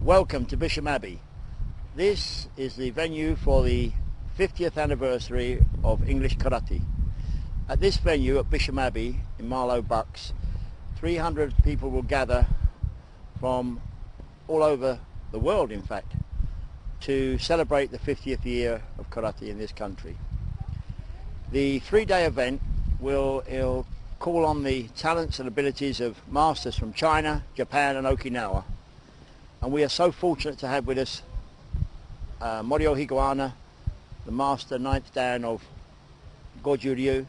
Welcome to Bisham Abbey. This is the venue for the 50th anniversary of English Karate. At this venue at Bisham Abbey in Marlow, Bucks, 300 people will gather from all over the world, in fact, to celebrate the 50th year of karate in this country. The three-day event will call on the talents and abilities of masters from China, Japan and Okinawa. And we are so fortunate to have with us Morio Higuana, the master 9th Dan of Goju,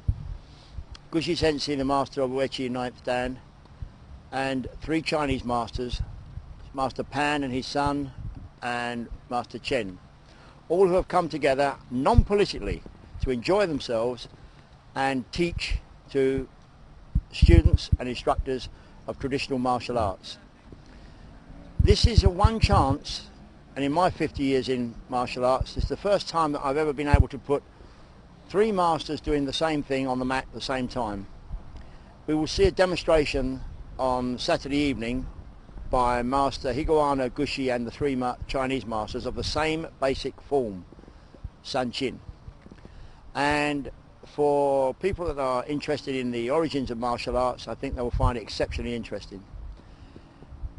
Gushi Sensei, the master of Uechi 9th Dan, and 3 Chinese masters, Master Pan and his son, and Master Chen, all who have come together non-politically to enjoy themselves and teach to students and instructors of traditional martial arts. This is a one chance, and in my 50 years in martial arts, it's the first time that I've ever been able to put 3 masters doing the same thing on the mat at the same time. We will see a demonstration on Saturday evening by Master Higuana, Gushi and the 3 Chinese masters of the same basic form, Sanchin. And for people that are interested in the origins of martial arts, I think they will find it exceptionally interesting.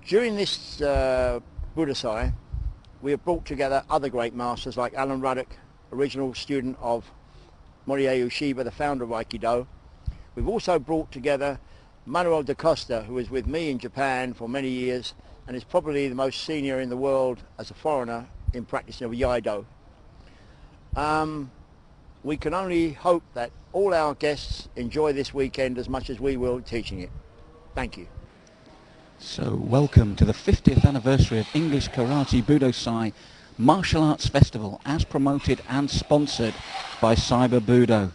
During this Budosai, we have brought together other great masters like Alan Ruddock, original student of Morihei Ueshiba, the founder of Aikido. We've also brought together Manuel da Costa, who was with me in Japan for many years and is probably the most senior in the world as a foreigner in practicing of Iaido. We can only hope that all our guests enjoy this weekend as much as we will teaching it. Thank you. So welcome to the 50th anniversary of English Karate Budosai Martial Arts Festival, as promoted and sponsored by Cyber Budo.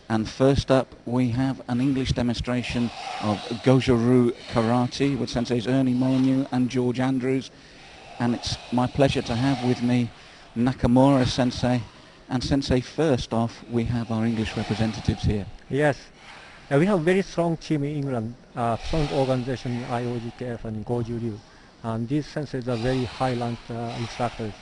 And first up we have an English demonstration of Goju Karate with Senseis Ernie Molyneux and George Andrews. And it's my pleasure to have with me Nakamura Sensei. And Sensei, first off, we have our English representatives here. Yes. We have a very strong team in England, strong organization, IOGKF and Goju Ryu. And these senseis are very high-ranked instructors.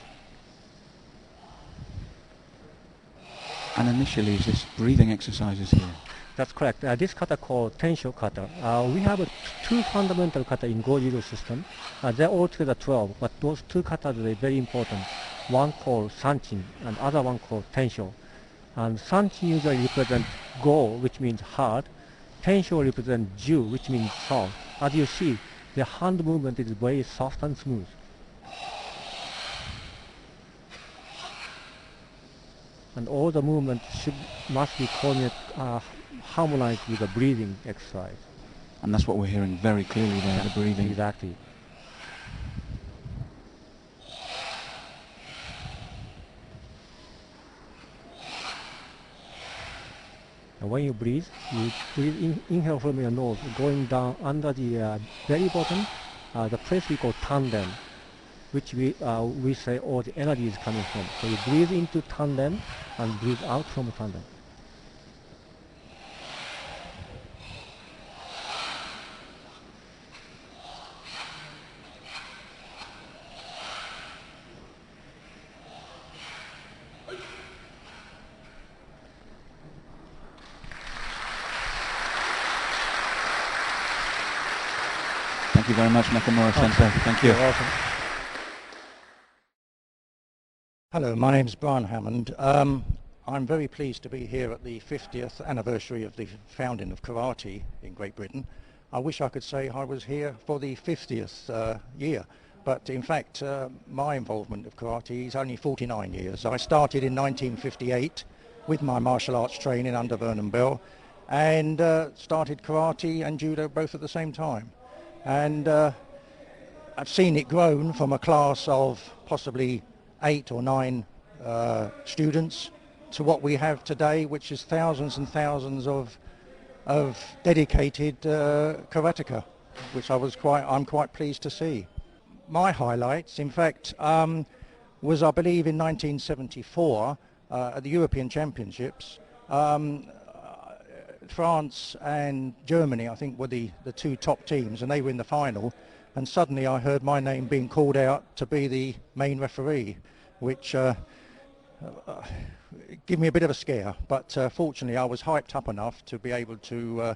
And initially, is this breathing exercises here? That's correct. This kata called Tensho kata. We have 2 fundamental kata in Goju Ryu system. They're altogether 12, but those 2 katas are very important. One called Sanchin and other one called Tensho. And Sanchin usually represents go, which means hard. Tensho represents ju, which means soft. As you see, the hand movement is very soft and smooth. And all the movements must be harmonized with the breathing exercise. And that's what we're hearing very clearly there, the breathing. Exactly. And when you breathe inhale from your nose, going down under the belly button, the place we call tanden, which we say all the energy is coming from. So you breathe into tanden and breathe out from tanden. Thank you very much, Nakamura Sensei. Thank you. You're welcome. Hello, my name's Brian Hammond. I'm very pleased to be here at the 50th anniversary of the founding of karate in Great Britain. I wish I could say I was here for the 50th year, but in fact my involvement of karate is only 49 years. I started in 1958 with my martial arts training under Vernon Bell, and started karate and judo both at the same time. And I've seen it grown from a class of possibly 8 or 9 students to what we have today, which is thousands and thousands of dedicated karateka, which I'm quite pleased to see. My highlights, in fact, was I believe in 1974 at the European Championships. France and Germany, I think, were the 2 top teams, and they were in the final. and suddenly I heard my name being called out to be the main referee, which gave me a bit of a scare, but fortunately I was hyped up enough to be able to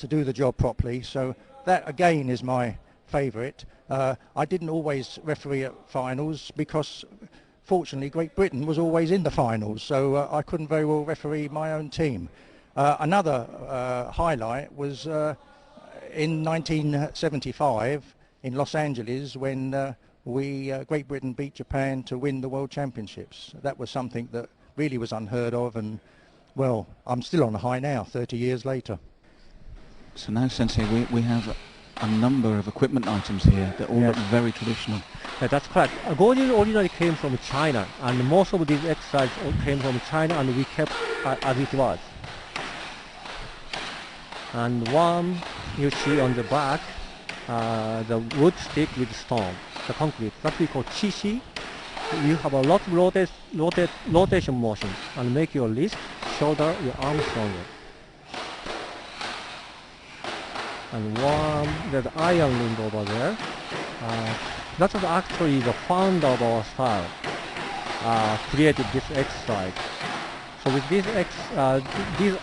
do the job properly. So that again is my favourite. I didn't always referee at finals because fortunately Great Britain was always in the finals, so I couldn't very well referee my own team. Another highlight was in 1975 in Los Angeles when Great Britain beat Japan to win the World Championships. That was something that really was unheard of, and well, I'm still on a high now, 30 years later. So now, Sensei, we have a number of equipment items here that all look very traditional. Yeah, that's correct. Goju originally came from China, and most of these exercises came from China, and we kept as it was. And one you see on the back, the wood stick with stone, the concrete, that we call chi. You have a lot of rotation motion and make your wrist, shoulder, your arm stronger. And one, there's iron ring over there. That was actually the founder of our style, created this exercise. So with this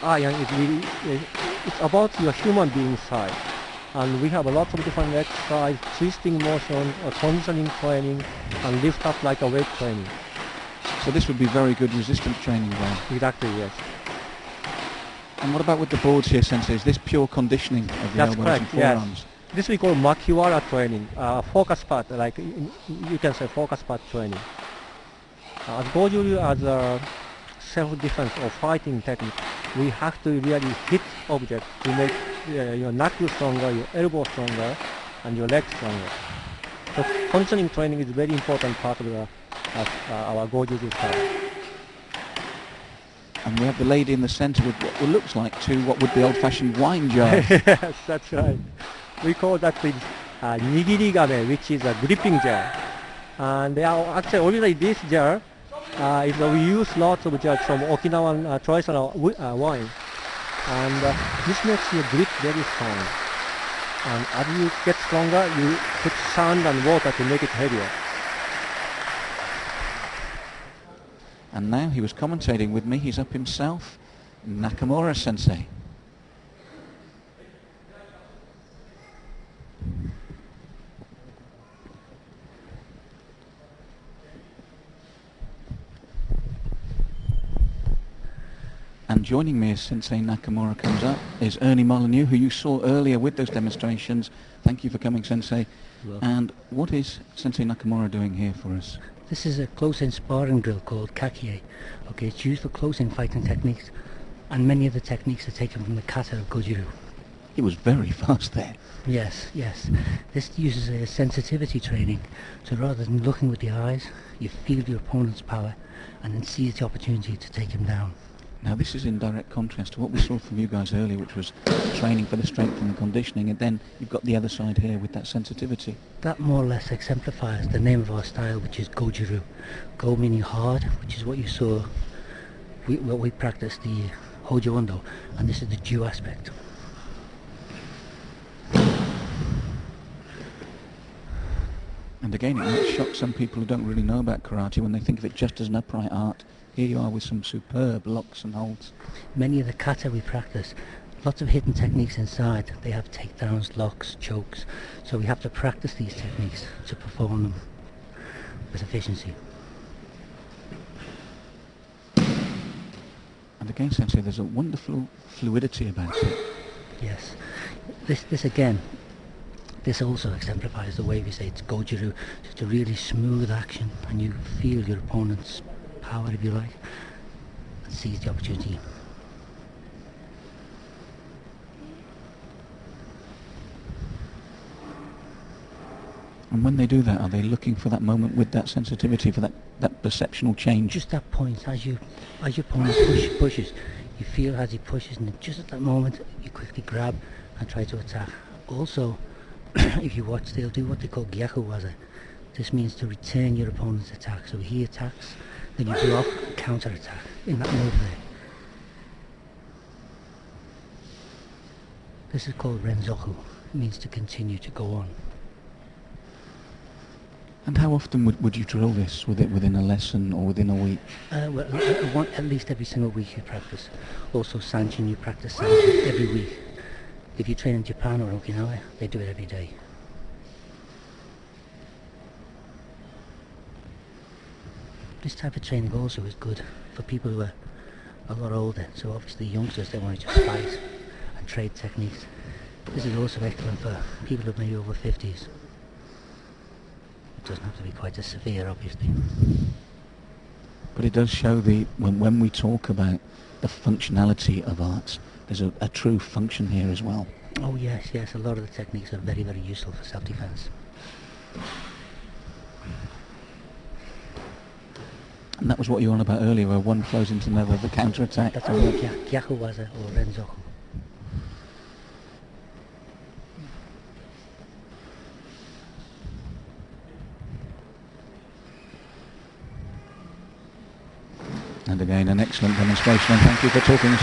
iron, it's about your human being side. And we have a lot of different exercise, twisting motion, conditioning training, and lift up like a weight training. So this would be very good resistance training then? Exactly, yes. And what about with the boards here, Sensei? Is this pure conditioning of the That's elbows correct, and forearms? yes. This we call makiwara training, focus part, like you can say focus part training. Goju as a self-defense or fighting technique, we have to really hit objects to make your knuckle stronger, your elbow stronger, and your leg stronger. So conditioning training is a very important part of our Goju style. And we have the lady in the centre with what looks like what would be old-fashioned wine jars. Yes, that's right. We call that the nigirigame, which is a gripping jar. And they are actually originally this jar we use lots of jars from Okinawa traditional wine. And this makes your grip very strong. And as you get stronger, you put sand and water to make it heavier. And now he was commentating with me. He's up himself, Nakamura Sensei. And joining me as Sensei Nakamura comes up is Ernie Molyneux, who you saw earlier with those demonstrations. Thank you for coming, Sensei. And what is Sensei Nakamura doing here for us? This is a close-in sparring drill called kakie. Okay, it's used for close-in fighting techniques, and many of the techniques are taken from the kata of Goju. He was very fast there. Yes, yes. This uses a sensitivity training. So rather than looking with the eyes, you feel your opponent's power and then seize the opportunity to take him down. Now this is in direct contrast to what we saw from you guys earlier, which was training for the strength and the conditioning, and then you've got the other side here with that sensitivity. That more or less exemplifies the name of our style, which is Goju. Go meaning hard, which is what you saw, what we practice, the Hojo Undo, and this is the Ju aspect. And again, it might shock some people who don't really know about karate when they think of it just as an upright art. Here you are with some superb locks and holds. Many of the kata we practice, lots of hidden techniques inside. They have takedowns, locks, chokes. So we have to practice these techniques to perform them with efficiency. And again, Sensei, there's a wonderful fluidity about it. Yes. This again, this also exemplifies the way we say it's Goju. It's a really smooth action, and you feel your opponent's power, if you like, and seize the opportunity. And when they do that, are they looking for that moment with that sensitivity, for that perceptual change? Just that point, as your opponent pushes, you feel as he pushes, and just at that moment, you quickly grab and try to attack. Also, if you watch, they'll do what they call gyaku waza. This means to return your opponent's attack. So he attacks, then you block, counter attack in that move there. This is called renzoku. It means to continue, to go on. And how often would you drill this? Within a lesson or within a week? Well, at least every single week you practice. Also Sanchin, you practice Sanchin every week. If you train in Japan or Okinawa, they do it every day. This type of training also is good for people who are a lot older. So obviously youngsters, they want to just fight and trade techniques. This is also excellent for people who are maybe over 50s. It doesn't have to be quite as severe, obviously. But it does show when we talk about the functionality of arts, there's a true function here as well. Oh yes, a lot of the techniques are very, very useful for self-defense. And that was what you were on about earlier, where one flows into another, the counter-attack. That's called Gyaku Waza or Renzoku. And again, an excellent demonstration, and thank you for talking us